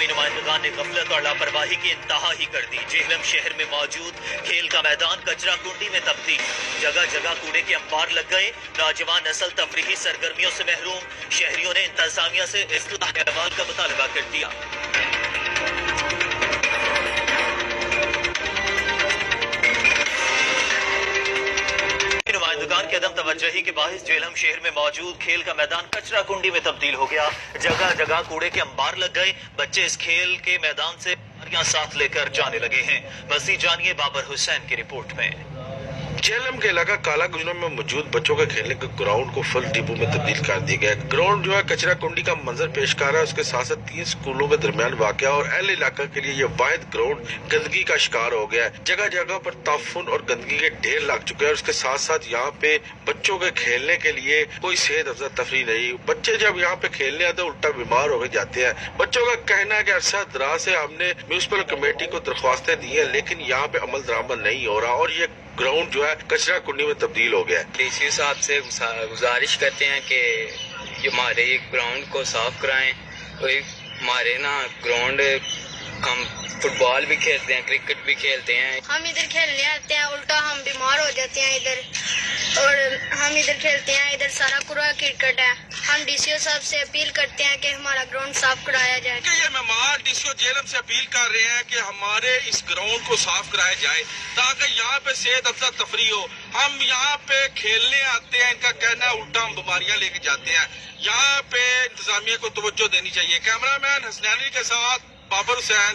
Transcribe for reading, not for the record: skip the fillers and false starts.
عوامی نمائندگان نے غفلت اور لاپرواہی کی انتہا ہی کر دی۔ جہلم شہر میں موجود کھیل کا میدان کچرا کنڈی میں تبدیل، جگہ جگہ کوڑے کے انبار لگ گئے، نوجوان نسل تفریحی سرگرمیوں سے محروم، شہریوں نے انتظامیہ سے اصلاح احوال کا مطالبہ کر دیا۔ نمائندگان کے عدم توجہی کے باعث جہلم شہر میں موجود کھیل کا میدان کچرا کنڈی میں تبدیل ہو گیا، جگہ جگہ کوڑے کے انبار لگ گئے، بچے اس کھیل کے میدان سے ساتھ لے کر جانے لگے ہیں۔ مزید جانیے بابر حسین کی رپورٹ میں۔ جہلم کے علاقہ کالا گجروں میں موجود بچوں کے کھیلنے کے گراؤنڈ کو فل ڈپو میں تبدیل کر دیا گیا۔ گراؤنڈ جو ہے کچرا کنڈی کا منظر پیش کر رہا ہے، اس کے ساتھ ساتھ 3 سکولوں کے درمیان واقع اور اہل علاقہ کے لیے یہ واحد گراؤنڈ گندگی کا شکار ہو گیا ہے۔ جگہ جگہ پر تعفن اور گندگی کے ڈھیر لگ چکے ہیں اور اس کے ساتھ ساتھ یہاں پہ بچوں کے کھیلنے کے لیے کوئی صحت افزا تفریح نہیں۔ بچے جب یہاں پہ کھیلنے آتے ہیں الٹا بیمار ہو کے جاتے ہیں۔ بچوں کا کہنا ہے کہ عرصہ دراز سے ہم نے میونسپل کمیٹی کو درخواستیں دی ہیں لیکن یہاں پہ عمل درآمد نہیں ہو رہا اور یہ گراؤنڈ جو ہے کچرا کنڈی میں تبدیل ہو گیا ہے۔ ڈی سی صاحب سے گزارش کرتے ہیں کہ یہ ہمارے گراؤنڈ کو صاف کرائیں۔ ہمارے گراؤنڈ ہم فٹ بال بھی کھیلتے ہیں، کرکٹ بھی کھیلتے ہیں، ہم ادھر کھیلنے آتے ہیں الٹا ہم بیمار ہو جاتے ہیں ادھر، اور ہم ادھر کھیلتے ہیں ادھر سارا کوڑا کرکٹ ہے۔ ہم ڈی سی او صاحب سے اپیل کرتے ہیں کہ ہمارا گراؤنڈ صاف کرایا جائے۔ یہ مہمان ڈی سی او جہلم سے اپیل کر رہے ہیں کہ ہمارے اس گراؤنڈ کو صاف کرایا جائے تاکہ یہاں پہ صحت افزا تفریح ہو۔ ہم یہاں پہ کھیلنے آتے ہیں، ان کا کہنا ہے الٹا ہم بیماریاں لے کے جاتے ہیں۔ یہاں پہ انتظامیہ کو توجہ دینی چاہیے۔ کیمرہ مین حسنین علی کے ساتھ بابر حسین۔